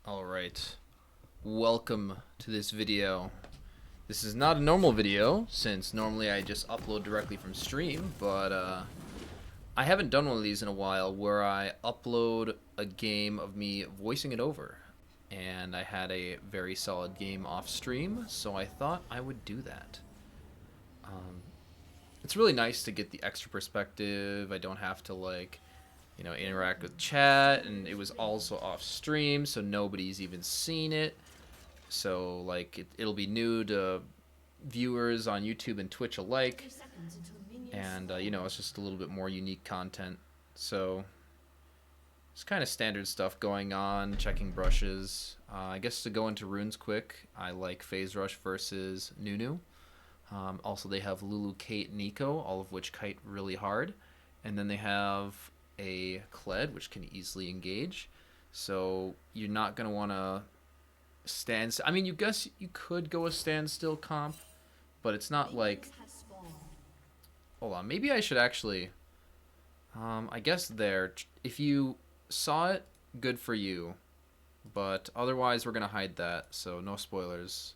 Alright, welcome to this video. This is not a normal video, since normally I just upload directly from stream, but I haven't done one of these in a while where I upload a game of me voicing it over. And I had a very solid game off stream, so I thought I would do that. It's really nice to get the extra perspective. I don't have to interact with chat, and it was also off stream, so nobody's even seen it. So it'll be new to viewers on YouTube and Twitch alike, and it's just a little bit more unique content. So it's kind of standard stuff going on, checking brushes. I guess to go into runes quick, I like Phase Rush versus Nunu. Also, they have Lulu, Kate, Nico, all of which kite really hard. And then they have a Kled, which can easily engage. So you're not going to want to stand... I mean, you guess you could go a standstill comp, but it's not like... Hold on, maybe I should actually... I guess if you saw it, good for you. But otherwise, we're going to hide that, so no spoilers.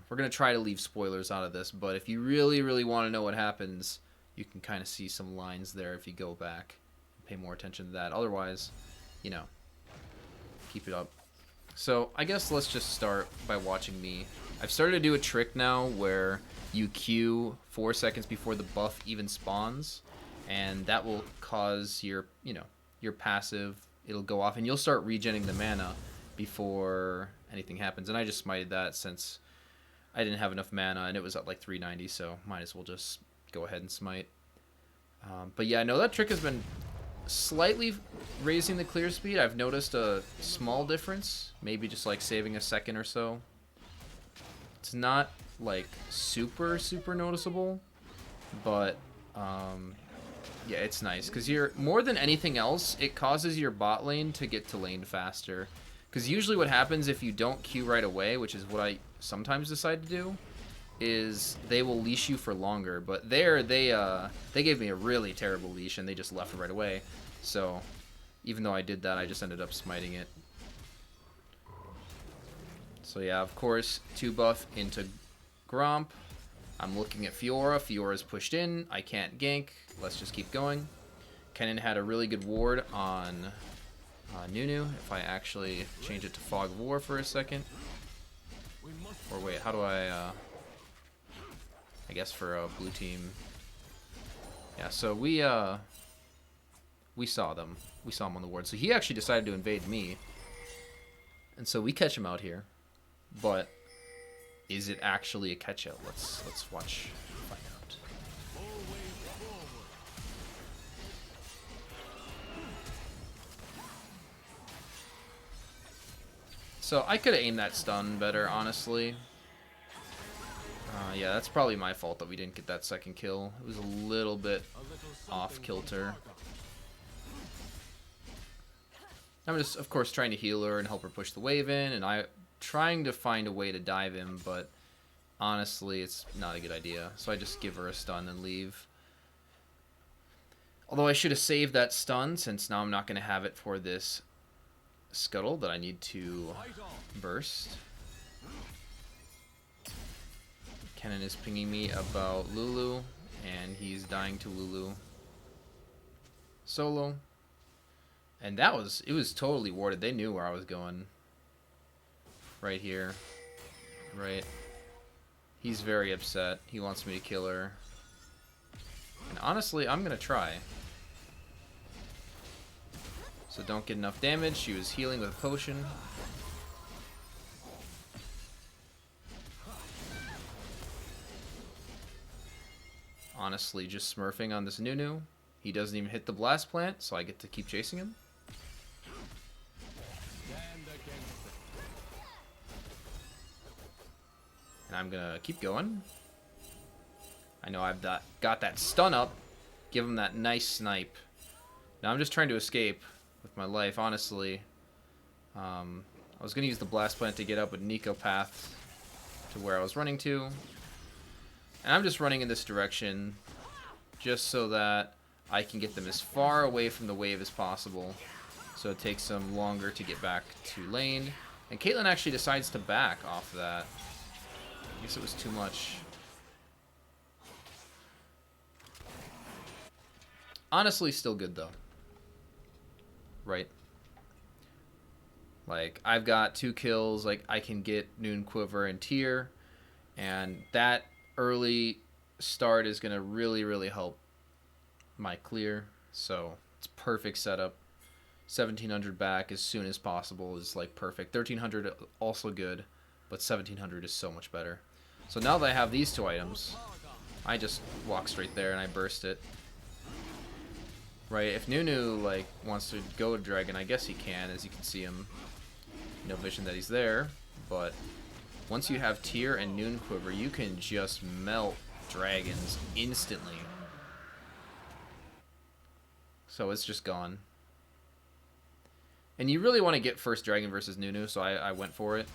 We're going to try to leave spoilers out of this, but if you really, really want to know what happens, you can kind of see some lines there if you go back and pay more attention to that. Otherwise, keep it up. So I guess let's just start by watching me. I've started to do a trick now where you Q 4 seconds before the buff even spawns, and that will cause your passive, it'll go off, and you'll start regenerating the mana before anything happens. And I just smited that since I didn't have enough mana, and it was at like 390, so might as well just go ahead and smite. But yeah, no, that trick has been slightly raising the clear speed. I've noticed a small difference, maybe just like saving a second or so. It's not like super noticeable, but yeah, it's nice because more than anything else, it causes your bot lane to get to lane faster. Because usually what happens if you don't Q right away, which is what I sometimes decide to do, is they will leash you for longer. But they gave me a really terrible leash, and they just left it right away. So even though I did that, I just ended up smiting it. So yeah, of course, 2 buff into Gromp. I'm looking at Fiora. Fiora's pushed in. I can't gank. Let's just keep going. Kennen had a really good ward on Nunu. If I actually change it to Fog of War for a second. Or wait, how do I guess for a blue team. Yeah, so we saw them. We saw him on the ward. So he actually decided to invade me. And so we catch him out here. But is it actually a catch out? Let's watch and find out. So I could have aimed that stun better, honestly. Yeah, that's probably my fault that we didn't get that second kill. It was a little bit off kilter. I'm just, of course, trying to heal her and help her push the wave in, and I'm trying to find a way to dive him, but honestly, it's not a good idea. So I just give her a stun and leave. Although I should have saved that stun, since now I'm not going to have it for this scuttle that I need to burst. Kennen is pinging me about Lulu, and he's dying to Lulu solo. And it was totally warded. They knew where I was going. Right here. Right. He's very upset. He wants me to kill her. And honestly, I'm gonna try. So don't get enough damage. She was healing with a potion. Honestly, just smurfing on this Nunu. He doesn't even hit the blast plant, so I get to keep chasing him. And I'm gonna keep going. I know I've got that stun up. Give him that nice snipe. Now I'm just trying to escape with my life, honestly. I was gonna use the blast plant to get up with Nico path to where I was running to. And I'm just running in this direction just so that I can get them as far away from the wave as possible so it takes them longer to get back to lane. And Caitlyn actually decides to back off that. I guess it was too much. Honestly, still good though. Right? Like, I've got 2 kills. Like, I can get Noon Quiver and Tier. And that early start is going to really, really help my clear. So, it's perfect setup. 1700 back as soon as possible is, like, perfect. 1300 also good, but 1700 is so much better. So, now that I have these 2 items, I just walk straight there and I burst it. Right? If Nunu, like, wants to go to Dragon, I guess he can, as you can see him. No vision that he's there, but once you have Tier and Noon Quiver, you can just melt dragons instantly. So it's just gone. And you really want to get first Dragon versus Nunu, so I went for it.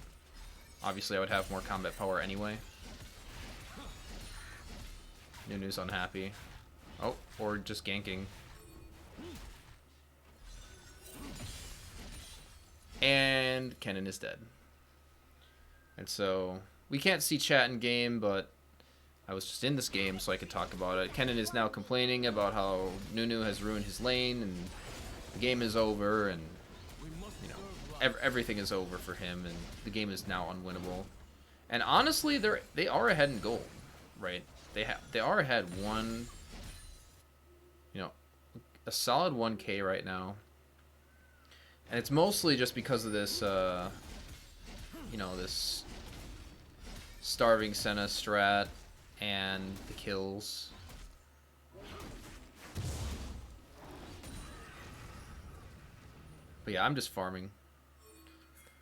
Obviously, I would have more combat power anyway. Nunu's unhappy. Oh, or just ganking. And Kennen is dead. And so, we can't see chat in game, but I was just in this game so I could talk about it. Kennen is now complaining about how Nunu has ruined his lane, and the game is over, and, you know, everything is over for him, and the game is now unwinnable. And honestly, they are ahead in gold, right? They are ahead one, you know, a solid 1K right now. And it's mostly just because of this, you know, this starving Senna strat and the kills. But yeah, I'm just farming.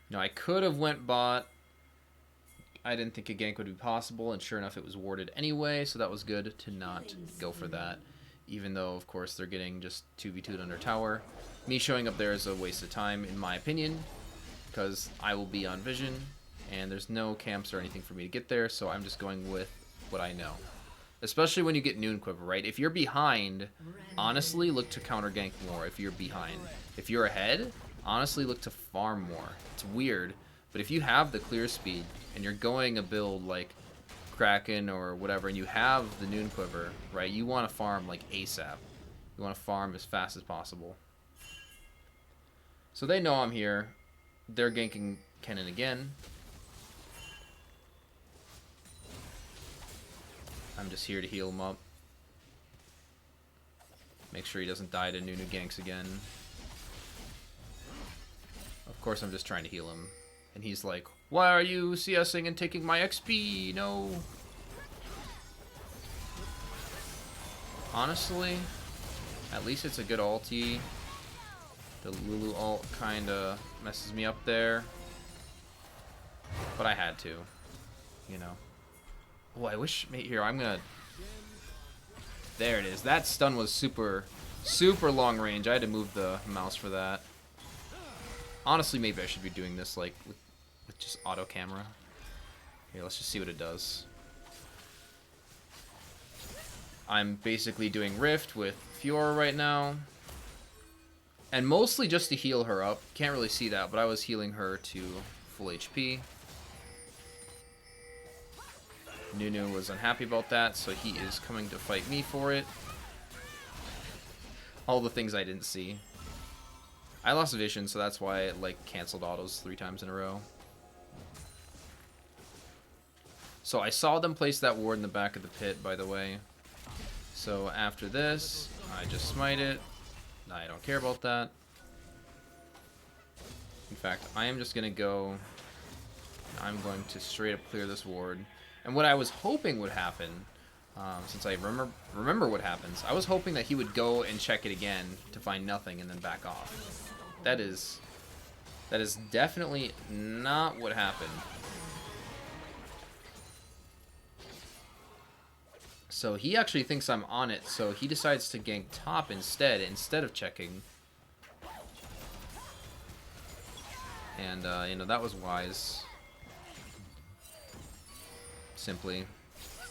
You know, I could have went bot. I didn't think a gank would be possible, and sure enough, it was warded anyway, so that was good to not go for that. Even though, of course, they're getting just 2v2'd under tower. Me showing up there is a waste of time, in my opinion, because I will be on vision, and there's no camps or anything for me to get there, so I'm just going with what I know. Especially when you get Noon Quiver, right? If you're behind, honestly, look to counter gank more if you're behind. If you're ahead, honestly, look to farm more. It's weird, but if you have the clear speed, and you're going a build like Kraken or whatever, and you have the Noon Quiver, right? You want to farm like ASAP. You want to farm as fast as possible. So they know I'm here. They're ganking Kennen again. I'm just here to heal him up. Make sure he doesn't die to Nunu ganks again. Of course, I'm just trying to heal him. And he's like, why are you CSing and taking my XP? No. Honestly, at least it's a good ulti. The Lulu ult kinda messes me up there. But I had to, you know. Oh, I wish, here, I'm gonna... There it is. That stun was super, super long range. I had to move the mouse for that. Honestly, maybe I should be doing this, like, with just auto camera. Here, let's just see what it does. I'm basically doing Rift with Fiora right now. And mostly just to heal her up. Can't really see that, but I was healing her to full HP. Nunu was unhappy about that, so he is coming to fight me for it. All the things I didn't see. I lost vision, so that's why it, like, canceled autos 3 times in a row. So I saw them place that ward in the back of the pit, by the way. So after this, I just smite it. I don't care about that. In fact, I am just going to go... I'm going to straight up clear this ward. And what I was hoping would happen, since I remember what happens, I was hoping that he would go and check it again to find nothing and then back off. That is definitely not what happened. So he actually thinks I'm on it, so he decides to gank top instead of checking. And, you know, that was wise. Simply.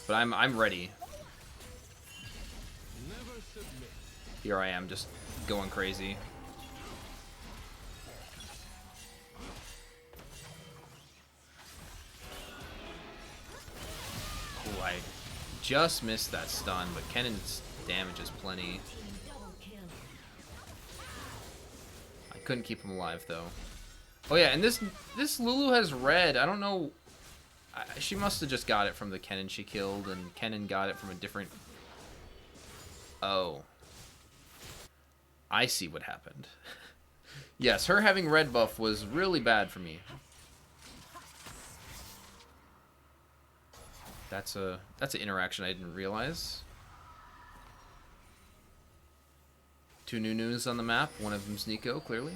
But I'm ready. Here I am, just going crazy. I just missed that stun, but Kennen's damage is plenty. I couldn't keep him alive though. Oh yeah, and this Lulu has red. I don't know. She must have just got it from the Kennen she killed, and Kennen got it from a different... Oh. I see what happened. Yes, her having red buff was really bad for me. That's an interaction I didn't realize. 2 Nunus on the map. One of them's Nico, clearly.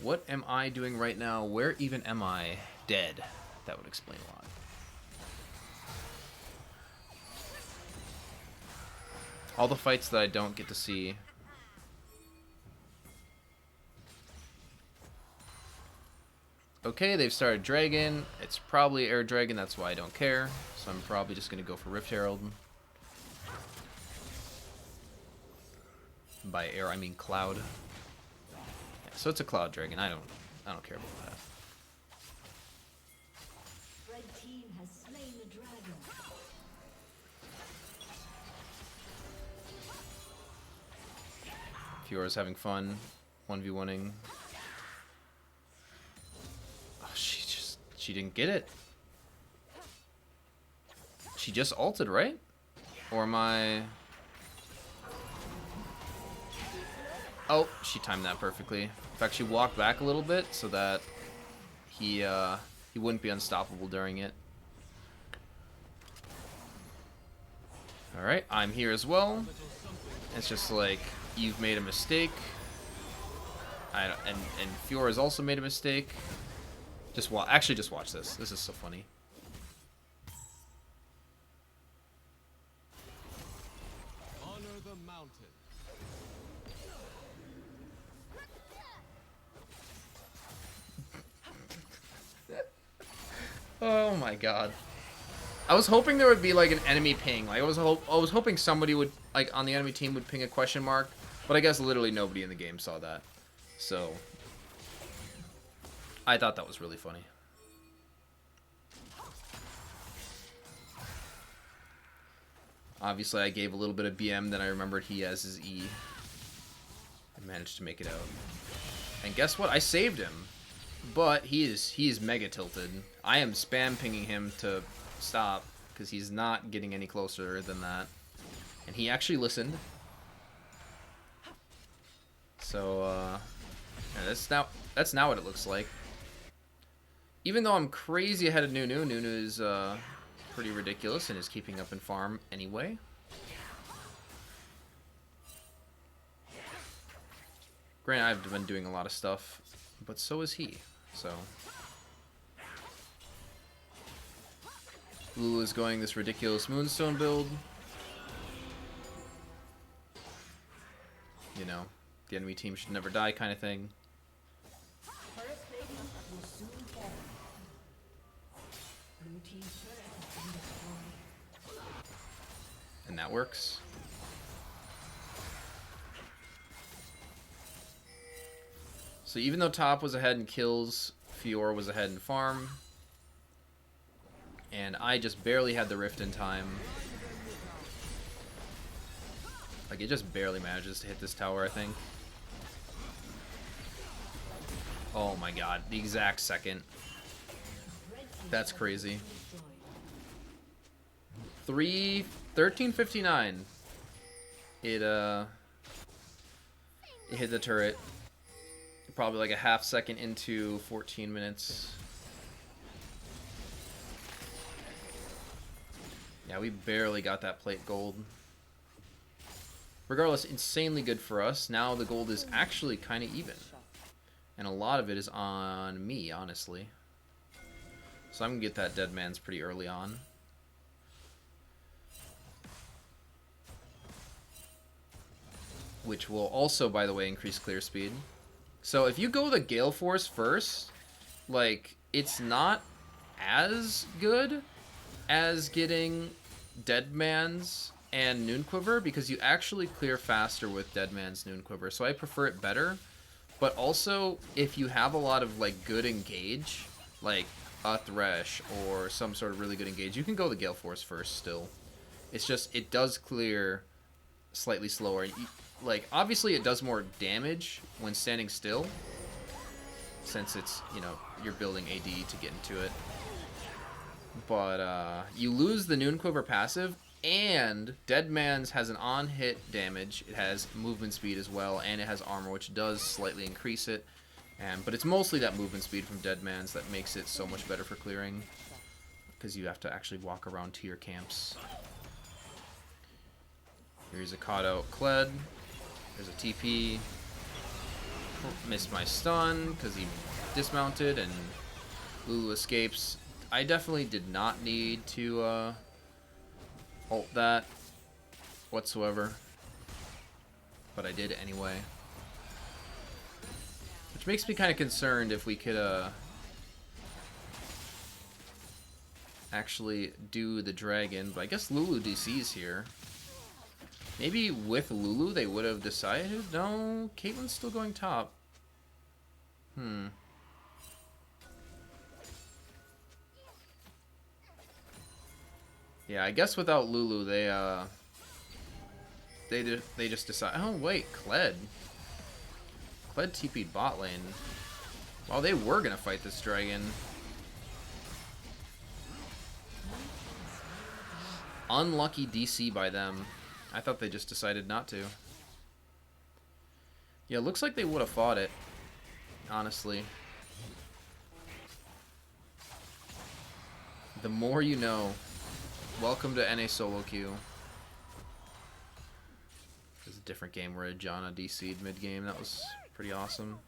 What am I doing right now? Where even am I? Dead. That would explain a lot. All the fights that I don't get to see. Okay, they've started Dragon. It's probably Air Dragon, that's why I don't care. So I'm probably just going to go for Rift Herald. By air, I mean Cloud. Yeah, so it's a Cloud Dragon. I don't care about that. Red team has slain the dragon. Fiora's having fun. 1v1ing. Oh, she didn't get it. She just ulted, right? Or am I... Oh, she timed that perfectly. In fact, she walked back a little bit so that he wouldn't be unstoppable during it. Alright, I'm here as well. It's just like, you've made a mistake. And Fiora's also made a mistake. Actually, just watch this. This is so funny. Honor the mountain. Oh my god. I was hoping there would be like an enemy ping. Like I was hoping somebody would, like, on the enemy team would ping a question mark, but I guess literally nobody in the game saw that. So I thought that was really funny. Obviously I gave a little bit of BM, then I remembered he has his E. I managed to make it out. And guess what? I saved him. But he is mega tilted. I am spam pinging him to stop because he's not getting any closer than that. And he actually listened. So yeah, that's now what it looks like. Even though I'm crazy ahead of Nunu, Nunu is pretty ridiculous and is keeping up in farm anyway. Granted, I've been doing a lot of stuff, but so is he. So Lulu is going this ridiculous Moonstone build. You know, the enemy team should never die kind of thing. And that works. So even though top was ahead in kills, Fiora was ahead in farm. And I just barely had the rift in time. Like, it just barely manages to hit this tower, I think. Oh my god, the exact second. That's crazy. 13:59. It hit the turret. Probably like a half second into 14 minutes. Yeah, we barely got that plate gold. Regardless, insanely good for us. Now the gold is actually kind of even. And a lot of it is on me, honestly. So I'm going to get that dead man's pretty early on. Which will also, by the way, increase clear speed. So if you go the Gale Force first, like, it's not as good as getting Dead Man's and Noon Quiver, because you actually clear faster with Dead Man's Noon Quiver. So I prefer it better. But also, if you have a lot of, like, good engage, like a Thresh or some sort of really good engage, you can go the Gale Force first still. It's just, it does clear slightly slower. Like, obviously it does more damage when standing still, since it's, you know, you're building AD to get into it. But you lose the Noon Quiver passive, and Dead Man's has an on-hit damage. It has movement speed as well, and it has armor, which does slightly increase it. But it's mostly that movement speed from Dead Man's that makes it so much better for clearing, because you have to actually walk around to your camps. Here's a caught out Kled. There's a TP. Missed my stun because he dismounted, and Lulu escapes. I definitely did not need to ult that whatsoever, but I did anyway. Which makes me kind of concerned if we could actually do the dragon, but I guess Lulu DC's here. Maybe with Lulu they would have decided. No, Caitlyn's still going top. Yeah, I guess without Lulu they just decide. Oh wait, Kled TP'd bot lane. Well, they were gonna fight this dragon. Unlucky DC by them. I thought they just decided not to. Yeah, looks like they would have fought it, honestly. The more you know. Welcome to NA solo queue. This is a different game where Janna DC'd mid-game. That was pretty awesome.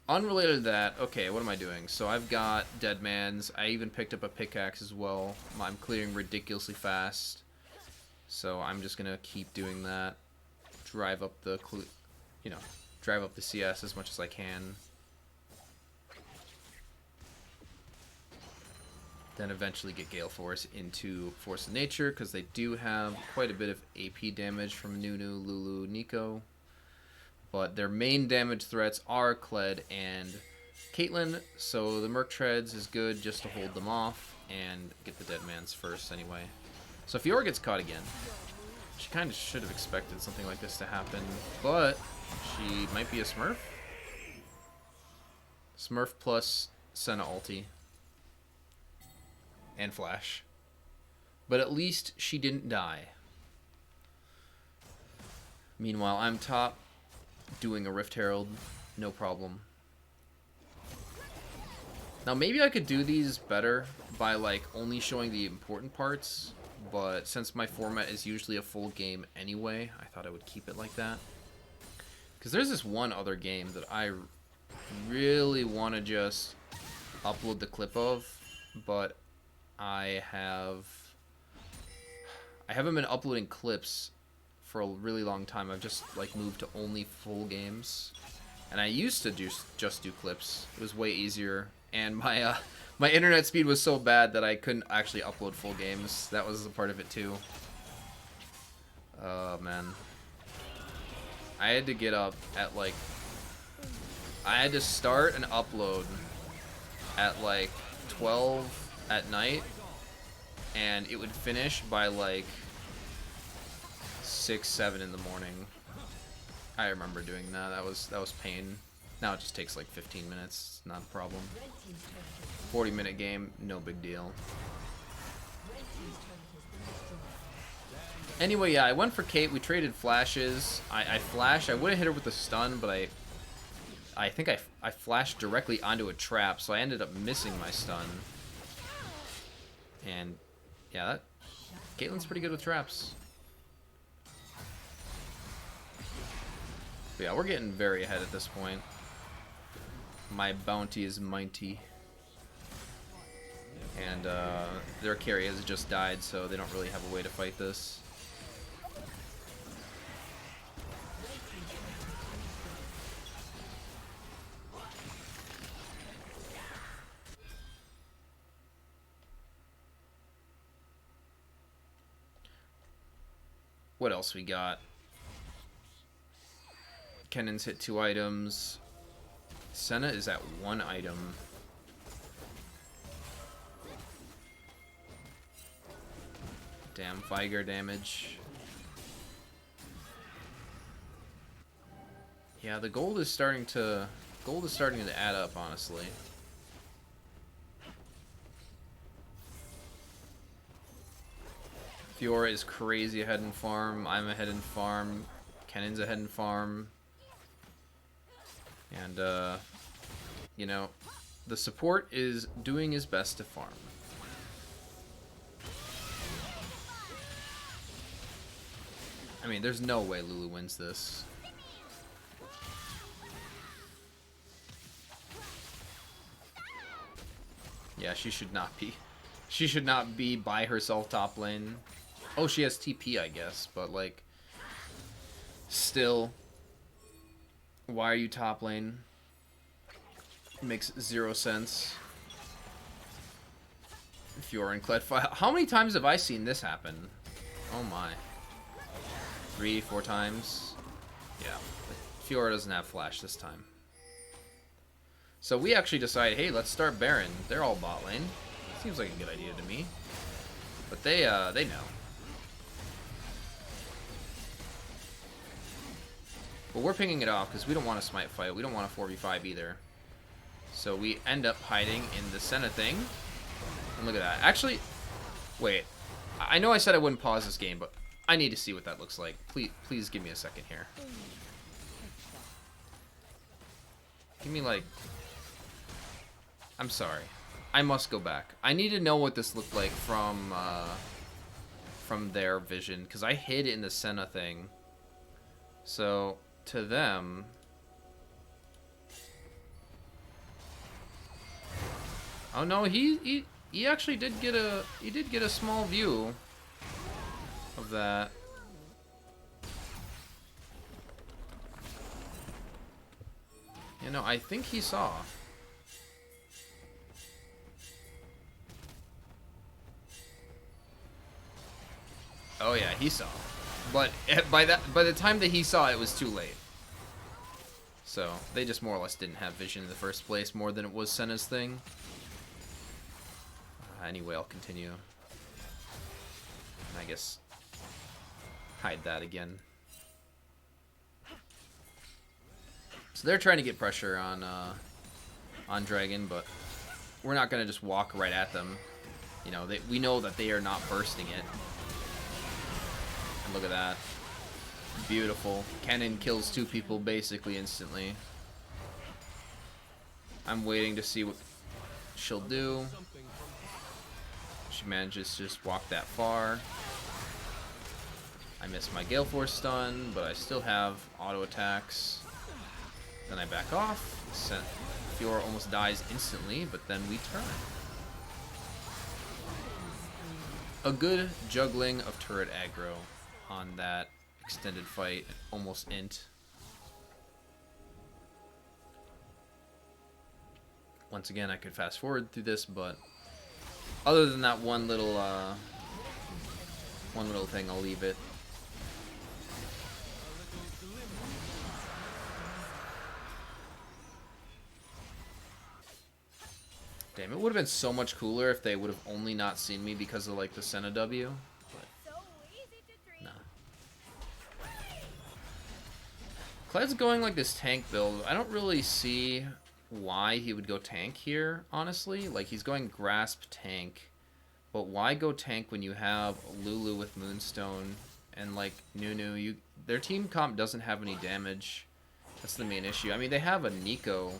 Unrelated to that, okay, what am I doing? So I've got Dead Man's. I even picked up a pickaxe as well. I'm clearing ridiculously fast. So I'm just gonna keep doing that. Drive up the, drive up the CS as much as I can. Then eventually get Gale Force into Force of Nature, because they do have quite a bit of AP damage from Nunu, Lulu, Nico. But their main damage threats are Kled and Caitlyn, so the Merc Treads is good just to hold them off and get the Dead Man's first anyway. So Fiora gets caught again. She kind of should have expected something like this to happen, but she might be a Smurf. Smurf plus Senna ulti. And Flash. But at least she didn't die. Meanwhile, I'm top, doing a Rift Herald, no problem. Now maybe I could do these better by like only showing the important parts, but since my format is usually a full game anyway, I thought I would keep it like that. Because there's this one other game that I really want to just upload the clip of, but I haven't been uploading clips for a really long time. I've just like moved to only full games, and I used to just do clips. It was way easier, and my internet speed was so bad that I couldn't actually upload full games. That was a part of it too. Oh man, I had to get up at like, I had to start and upload at like 12 at night, and it would finish by like 6, 7 in the morning. I remember doing that. That was pain. Now it just takes like 15 minutes. Not a problem. 40-minute game, no big deal. Anyway, yeah, I went for Kate. We traded flashes. I flashed. I would have hit her with a stun, but I think I flashed directly onto a trap, so I ended up missing my stun. And yeah, Caitlyn's pretty good with traps. But yeah, we're getting very ahead at this point. My bounty is mighty. And their carry has just died, so they don't really have a way to fight this. What else we got? Kennan's hit 2 items. Senna is at 1 item. Damn, Viger damage. Yeah, the gold is starting to add up, honestly. Fiora is crazy ahead in farm. I'm ahead in farm. Kennan's ahead in farm. And, you know, the support is doing his best to farm. I mean, there's no way Lulu wins this. Yeah, she should not be. She should not be by herself top lane. Oh, she has TP, I guess, but like, still, why are you top lane? Makes 0 sense. Fiora and Kled fight. How many times have I seen this happen? Oh my. 3, 4 times. Yeah. Fiora doesn't have flash this time. So we actually decided, hey, let's start Baron. They're all bot lane. Seems like a good idea to me. But they know. But we're picking it off because we don't want a smite fight. We don't want a 4v5 either. So we end up hiding in the Senna thing. And look at that. Actually, wait. I know I said I wouldn't pause this game, but I need to see what that looks like. Please give me a second here. Give me like... I'm sorry. I must go back. I need to know what this looked like from their vision, because I hid in the Senna thing. So to them, oh no, he actually did get a small view of that. You know, I think he saw. Oh yeah, he saw. But by the time that he saw, it was too late. So they just more or less didn't have vision in the first place, more than it was Senna's thing. Anyway, I'll continue. I guess hide that again. So they're trying to get pressure on Dragon, but we're not gonna just walk right at them. You know, we know that they are not bursting it. And look at that. Beautiful. Cannon kills 2 people basically instantly. I'm waiting to see what she'll do. She manages to just walk that far. I missed my Gale Force stun, but I still have auto attacks. Then I back off. Fiora almost dies instantly, but then we turn. A good juggling of turret aggro on that extended fight, almost int. Once again, I could fast forward through this, but other than that one little thing, I'll leave it. Damn, it would have been so much cooler if they would have only not seen me because of like the Senna W. Kled's going like this tank build. I don't really see why he would go tank here, honestly. Like, he's going grasp tank, but why go tank when you have Lulu with Moonstone and like Nunu? Their team comp doesn't have any damage. That's the main issue. I mean, they have a Nico,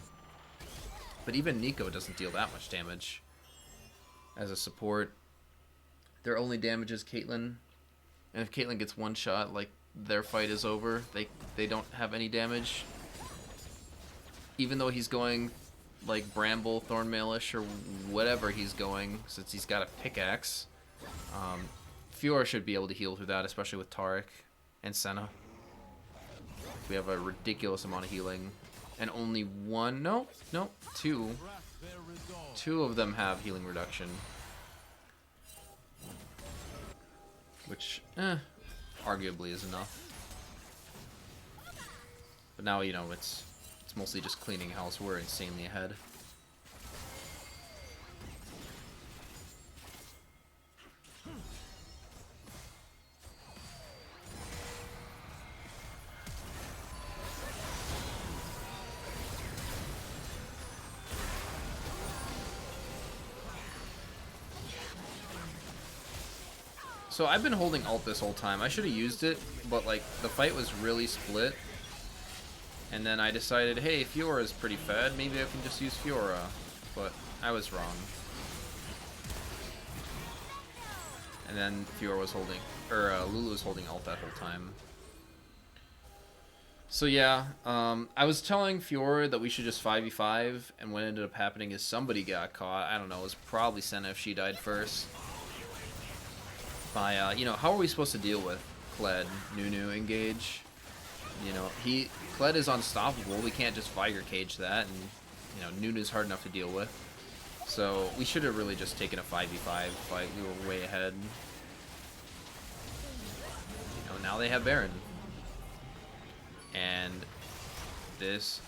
but even Nico doesn't deal that much damage as a support. Their only damage is Caitlyn, and if Caitlyn gets one shot, like, their fight is over. They don't have any damage. Even though he's going like Bramble, Thornmailish, or whatever he's going, since he's got a pickaxe. Fiora should be able to heal through that, especially with Taric and Senna. We have a ridiculous amount of healing. And only one, no, two. 2 of them have healing reduction. Which, arguably is enough. But now, you know, it's mostly just cleaning house. We're insanely ahead. So I've been holding alt this whole time. I should have used it, but like the fight was really split. And then I decided, hey, Fiora's pretty fed. Maybe I can just use Fiora. But I was wrong. And then Fiora was holding, or Lulu was holding alt that whole time. So yeah, I was telling Fiora that we should just 5v5, and what ended up happening is somebody got caught. I don't know, it was probably Senna if she died first. By, you know, how are we supposed to deal with Kled, Nunu, engage? You know, Kled is unstoppable, we can't just Viger cage that, and, you know, Nunu's hard enough to deal with. So, we should have really just taken a 5v5 fight, we were way ahead. You know, now they have Baron. And this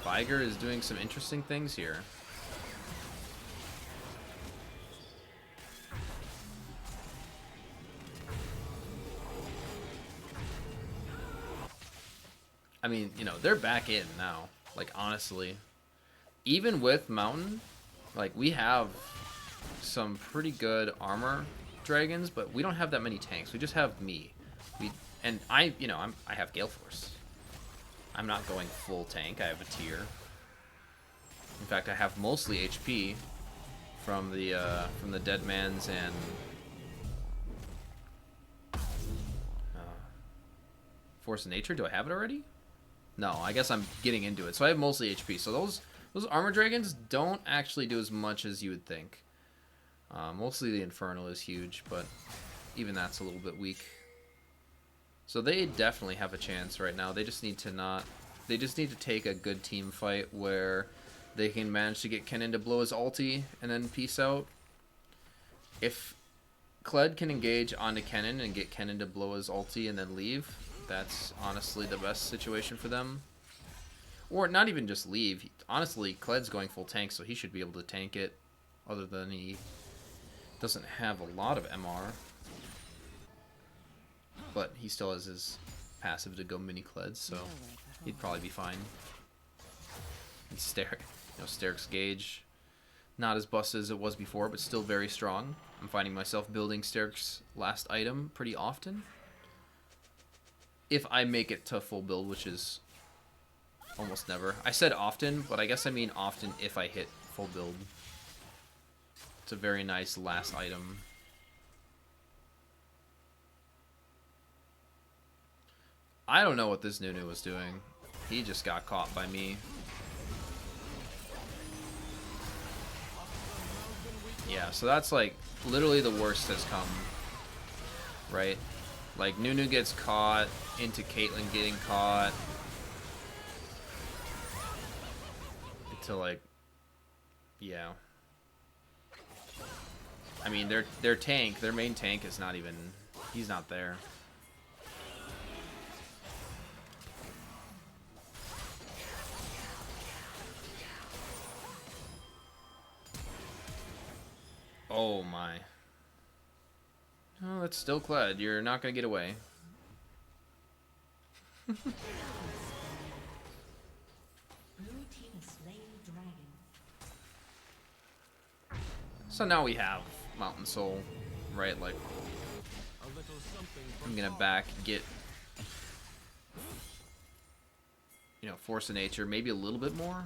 Viger is doing some interesting things here. I mean, you know, they're back in now. Like, honestly. Even with Mountain, like, we have some pretty good armor dragons, but we don't have that many tanks. We just have me. And I, you know, I have Gale Force. I'm not going full tank. I have a tier. In fact, I have mostly HP from the Dead Man's and Force of Nature. Do I have it already? No, I guess I'm getting into it. So I have mostly HP. So those armor dragons don't actually do as much as you would think. Mostly the Infernal is huge, but even that's a little bit weak. So they definitely have a chance right now. They just need to they just need to take a good team fight where they can manage to get Kennen to blow his ulti and then peace out. If Kled can engage onto Kennen and get Kennen to blow his ulti and then leave, that's honestly the best situation for them. Or not even just leave. Honestly, Kled's going full tank, so he should be able to tank it. Other than he doesn't have a lot of MR. But he still has his passive to go mini Kled, so he'd probably be fine. And Steric's gauge, not as busted as it was before, but still very strong. I'm finding myself building Steric's last item pretty often. If I make it to full build, which is almost never. I said often, but I guess I mean often if I hit full build. It's a very nice last item. I don't know what this Nunu was doing. He just got caught by me. Yeah, so that's like literally the worst has come. Right? Like Nunu gets caught into Caitlyn getting caught. Into like, yeah. I mean, their tank, their main tank is not even, he's not there. Oh my. Oh, that's still Kled. You're not gonna get away. Blue team has slain the dragon. So now we have Mountain Soul, right? Like, I'm gonna get, you know, Force of Nature, maybe a little bit more.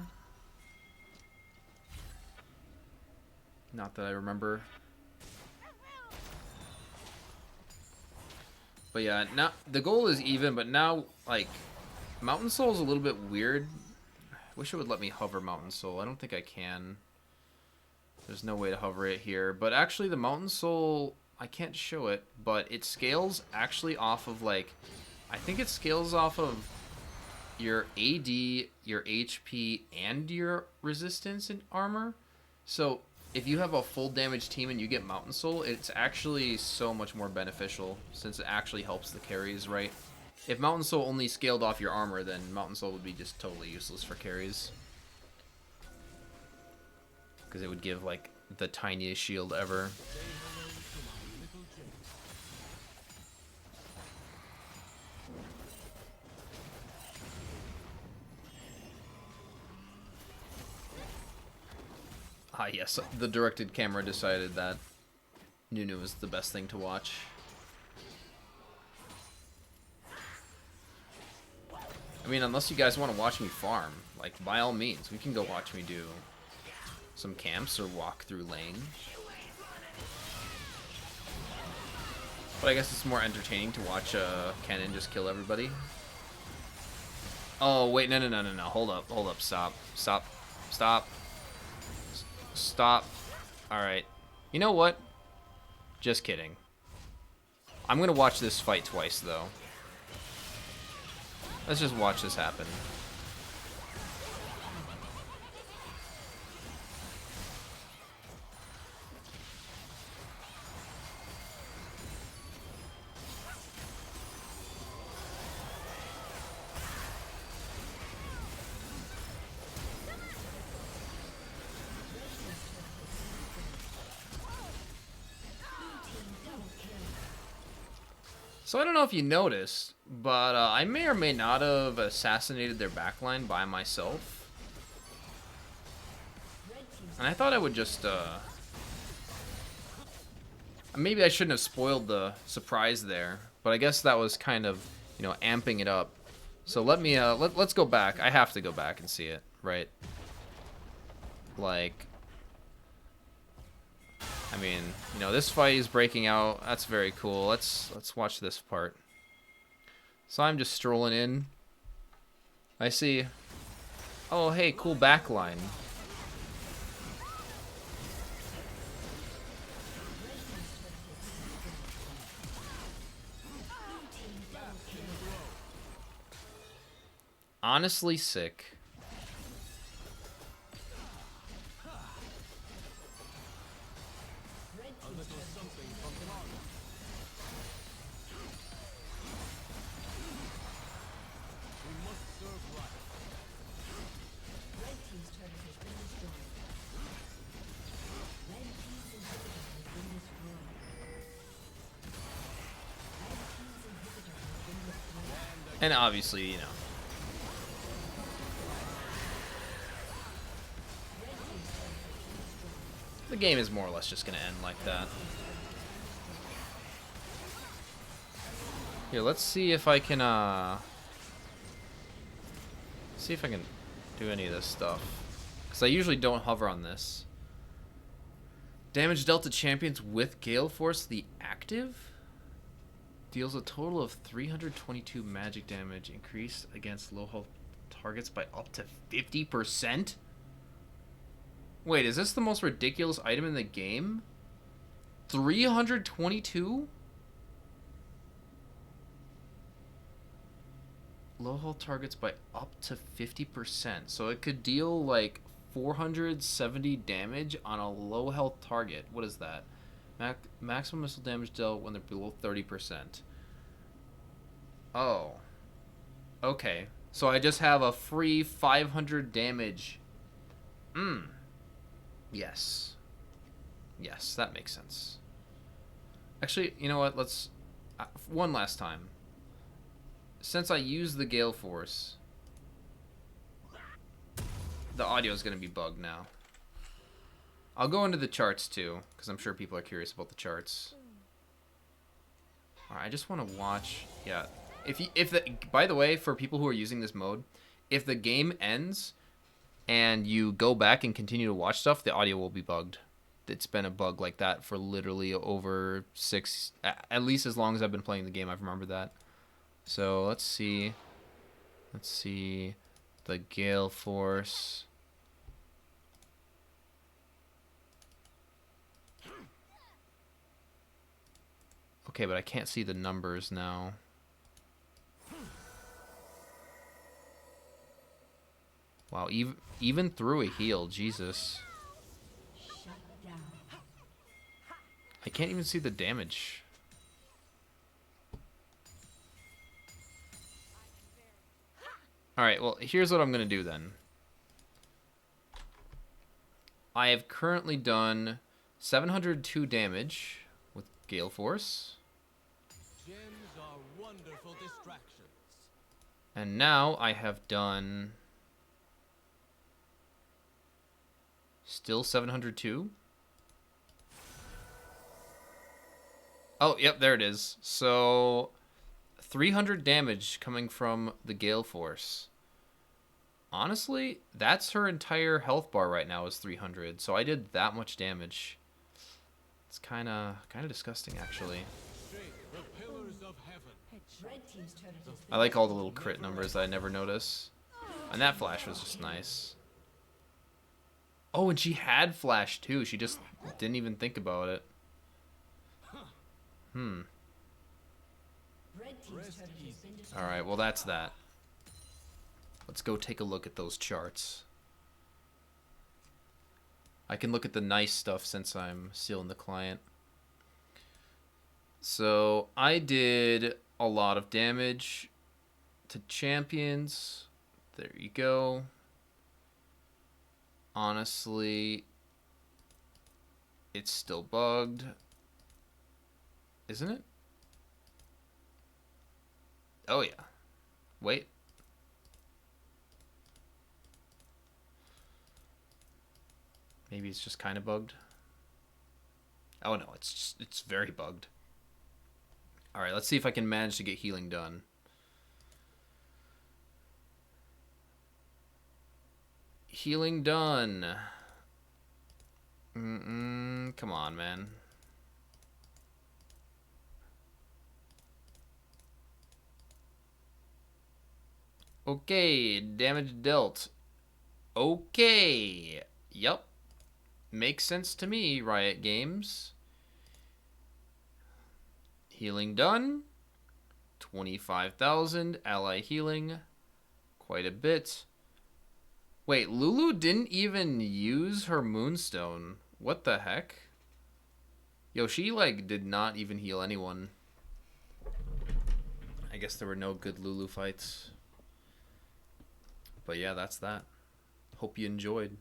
Not that I remember. But yeah, now the goal is even, but now, like, Mountain Soul is a little bit weird. I wish it would let me hover Mountain Soul. I don't think I can. There's no way to hover it here. But actually, the Mountain Soul, I can't show it, but it scales actually off of, like, I think it scales off of your AD, your HP, and your resistance and armor. So if you have a full damage team and you get Mountain Soul, it's actually so much more beneficial since it actually helps the carries, right? If Mountain Soul only scaled off your armor, then Mountain Soul would be just totally useless for carries. Because it would give, like, the tiniest shield ever. Ah, yes, the directed camera decided that Nunu was the best thing to watch. I mean, unless you guys want to watch me farm, like, by all means, we can go watch me do some camps or walk through lane. But I guess it's more entertaining to watch Kennen just kill everybody. Oh, wait, no. Hold up, stop. Alright. You know what? Just kidding. I'm gonna watch this fight twice, though. Let's just watch this happen. So I don't know if you noticed, but I may or may not have assassinated their backline by myself. And I thought I would just, maybe I shouldn't have spoiled the surprise there, but I guess that was kind of, you know, amping it up. So let me, let's go back. I have to go back and see it, right? Like, I mean, you know, this fight is breaking out. That's very cool. Let's watch this part. So I'm just strolling in. I see. Oh, hey, cool backline. Honestly sick. And obviously, you know. The game is more or less just going to end like that. Here, let's see if I can, see if I can do any of this stuff. Because I usually don't hover on this. Damage dealt to champions with Gale Force, the active? Deals a total of 322 magic damage, increased against low health targets by up to 50%? Wait, is this the most ridiculous item in the game? 322? Low health targets by up to 50%. So it could deal like 470 damage on a low health target. What is that? Maximum missile damage dealt when they're below 30%. Oh. Okay. So I just have a free 500 damage. Yes. Yes, that makes sense. Actually, you know what? Let's... one last time. Since I use the Gale Force, the audio is going to be bugged now. I'll go into the charts too, because I'm sure people are curious about the charts. Alright, I just want to watch... yeah. By the way, for people who are using this mode, if the game ends and you go back and continue to watch stuff, the audio will be bugged. It's been a bug like that for literally over at least as long as I've been playing the game. I've remembered that. So let's see. Let's see the Gale Force. Okay, but I can't see the numbers now. Wow, even through a heal, Jesus. I can't even see the damage. Alright, well, here's what I'm going to do then. I have currently done 702 damage with Gale Force. Gems are wonderful distractions. And now I have done... still 702. Oh, yep, there it is. So 300 damage coming from the Gale Force. Honestly, that's her entire health bar right now is 300. So I did that much damage. It's kind of disgusting, actually. Shake the pillars of heaven. Red team's turret has I like all the little crit numbers that I never notice. And that flash was just nice. Oh, and she had flash too. She just didn't even think about it. Red team's turret has been destroyed. Alright, well that's that. Let's go take a look at those charts. I can look at the nice stuff since I'm still in the client. So, I did a lot of damage to champions. There you go. Honestly, it's still bugged. Isn't it? Oh yeah. Wait. Maybe it's just kind of bugged. Oh no, it's very bugged. All right, let's see if I can manage to get healing done. Healing done. Come on, man. Okay, damage dealt. Okay. Yup. Makes sense to me, Riot Games. Healing done. 25,000. Ally healing. Quite a bit. Wait, Lulu didn't even use her Moonstone. What the heck? Yo, she, like, did not even heal anyone. I guess there were no good Lulu fights. But yeah, that's that. Hope you enjoyed.